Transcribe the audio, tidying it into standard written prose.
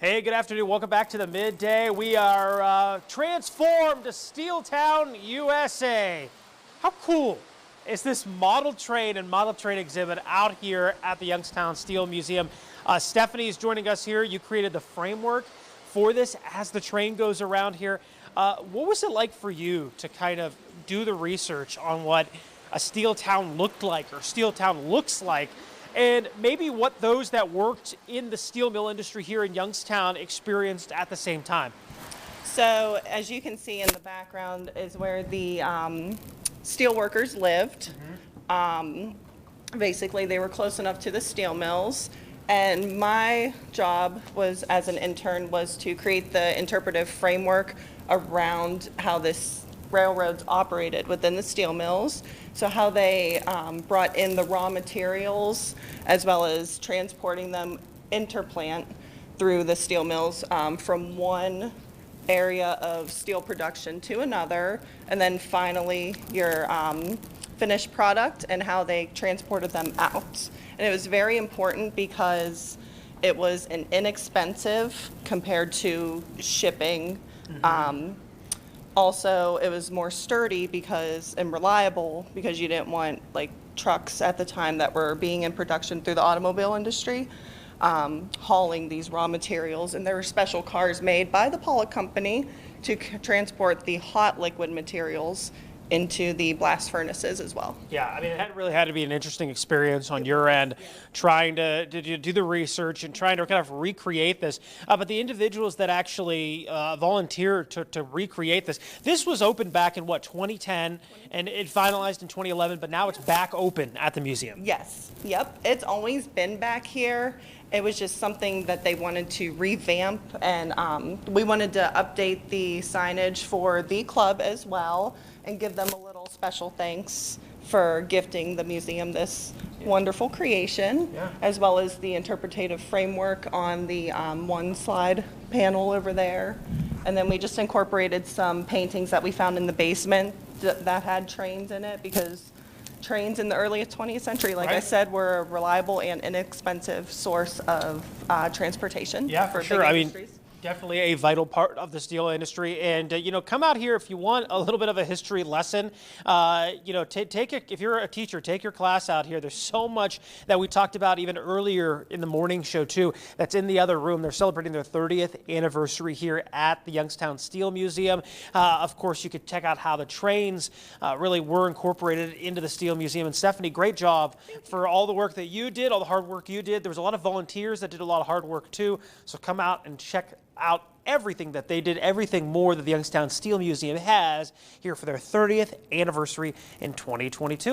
Hey, good afternoon. Welcome back to the midday. We are transformed to Steeltown, USA. How cool is this model train and model train exhibit out here at the Youngstown Steel Museum? Stephanie is joining us here. You created the framework for this as the train goes around here. What was it like for you to kind of do the research on what a steel town looked like or steel town looks like? And maybe what those that worked in the steel mill industry here in Youngstown experienced at the same time. So as you can see in the background is where the steel workers lived. Basically, they were close enough to the steel mills. And my job was, as an intern, was to create the interpretive framework around how this railroads operated within the steel mills. So how they brought in the raw materials as well as transporting them interplant through the steel mills from one area of steel production to another, and then finally your finished product and how they transported them out. And it was very important because it was an inexpensive compared to shipping. Also, it was more sturdy and reliable because you didn't want like trucks at the time that were being in production through the automobile industry hauling these raw materials. And there were special cars made by the Pollock Company to transport the hot liquid materials into the blast furnaces as well. Yeah, I mean, it really had to be an interesting experience on your end, trying to do the research and trying to kind of recreate this. But the individuals that actually volunteered to recreate this was opened back in what, 2010, and it finalized in 2011, but now it's back open at the museum. Yes, yep, it's always been back here. It was just something that they wanted to revamp, and we wanted to update the signage for the club as well and give them a little special thanks for gifting the museum this wonderful creation, as well as the interpretative framework on the one slide panel over there. And then we just incorporated some paintings that we found in the basement that had trains in it, because trains in the early 20th century, like I said, were a reliable and inexpensive source of transportation. Yeah, for sure. I mean, definitely a vital part of the steel industry. And, come out here if you want a little bit of a history lesson. Take it, if you're a teacher, take your class out here. There's so much that we talked about even earlier in the morning show, too, that's in the other room. They're celebrating their 30th anniversary here at the Youngstown Steel Museum. Of course, you could check out how the trains really were incorporated into the Steel Museum. And Stephanie, great job for all the work that you did, all the hard work you did. There was a lot of volunteers that did a lot of hard work, too. So come out and check out everything that they did, everything more that the Youngstown Steel Museum has here for their 30th anniversary in 2022.